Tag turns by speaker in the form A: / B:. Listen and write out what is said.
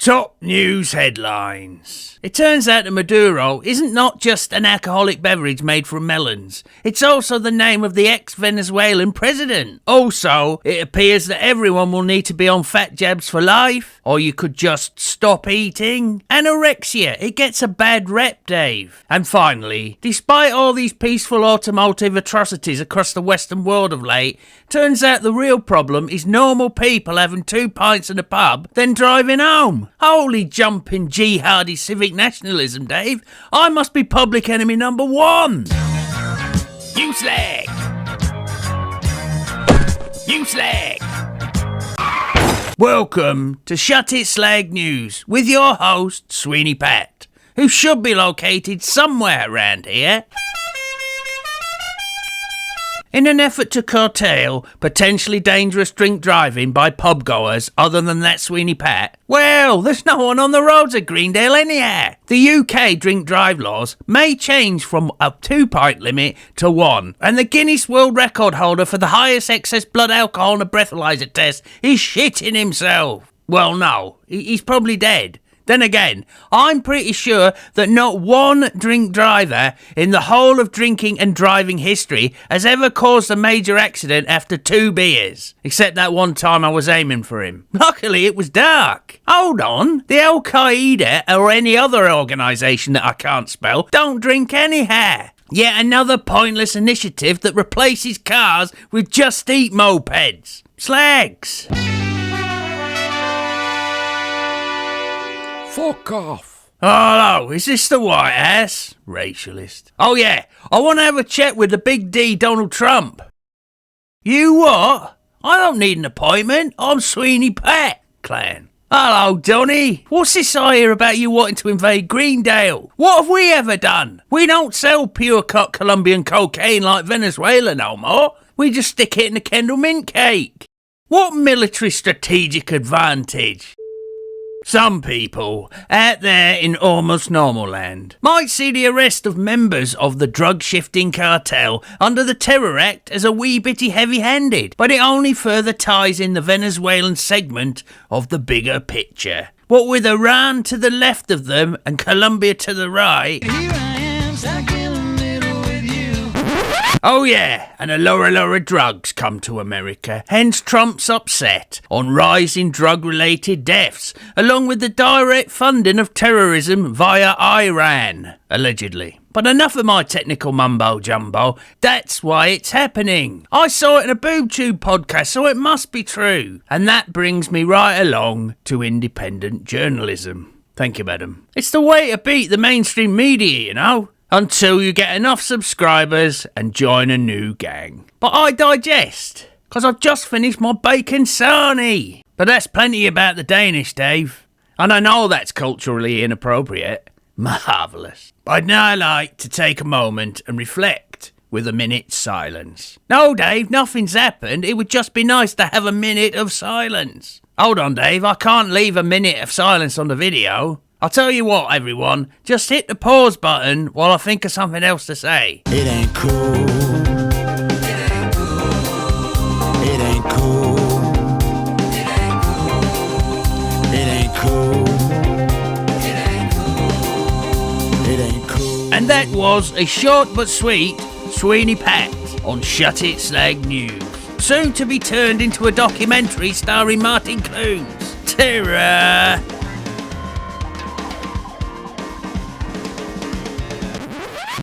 A: Top news headlines. It turns out that Maduro isn't not just an alcoholic beverage made from melons. It's also the name of the ex-Venezuelan president. Also, it appears that everyone will need to be on fat jabs for life, or you could just stop eating. Anorexia, it gets a bad rep, Dave. And finally, despite all these peaceful automotive atrocities across the Western world of late, turns out the real problem is normal people having 2 pints in a pub, then driving home. Holy jumping jihadi civic nationalism, Dave. I must be public enemy number 1. You slag. You slag. Welcome to Shut It Slag News with your host, Sweeney Pat, who should be located somewhere around here. In an effort to curtail potentially dangerous drink driving by pubgoers other than that Sweeney Pat, well, there's no one on the roads at Greendale anyhow. The UK drink drive laws may change from a 2-pint limit to 1, and the Guinness World Record holder for the highest excess blood alcohol in a breathalyzer test is shitting himself. Well, no, he's probably dead. Then again, I'm pretty sure that not one drink driver in the whole of drinking and driving history has ever caused a major accident after 2 beers. Except that one time I was aiming for him. Luckily, it was dark. Hold on, the Al-Qaeda or any other organisation that I can't spell don't drink anyhow. Yet another pointless initiative that replaces cars with Just Eat mopeds. Slags.
B: Fuck off.
A: Hello, is this the White House? Racialist. Oh yeah, I want to have a chat with the big D Donald Trump. You what? I don't need an appointment. I'm Sweeney Pat, clan. Hello, Donny. What's this I hear about you wanting to invade Greendale? What have we ever done? We don't sell pure-cut Colombian cocaine like Venezuela no more. We just stick it in a Kendall mint cake. What military strategic advantage? Some people, out there in almost normal land, might see the arrest of members of the drug-shifting cartel under the Tirrah Act as a wee bitty heavy-handed, but it only further ties in the Venezuelan segment of the bigger picture. What with Iran to the left of them and Colombia to the right. Here I am, stuck in the middle with you. Oh yeah, and a lower drugs come to America, hence Trump's upset on rising drug-related deaths, along with the direct funding of terrorism via Iran, allegedly. But enough of my technical mumbo-jumbo, that's why it's happening. I saw it in a BoobTube podcast, so it must be true. And that brings me right along to independent journalism. Thank you, madam. It's the way to beat the mainstream media, you know. Until you get enough subscribers and join a new gang. But I digest, because I've just finished my bacon sarnie. But that's plenty about the Danish, Dave. And I know that's culturally inappropriate. Marvellous. I'd now like to take a moment and reflect with a minute's silence. No, Dave, nothing's happened. It would just be nice to have a minute of silence. Hold on, Dave, I can't leave a minute of silence on the video. I'll tell you what, everyone, just hit the pause button while I think of something else to say.
B: It ain't cool. It ain't cool. It ain't cool. It ain't cool. It ain't cool. It ain't cool. It ain't cool.
A: And that was a short but sweet Sweeney Pat on Shut It Slag News. Soon to be turned into a documentary starring Martin Clunes. Tirrah.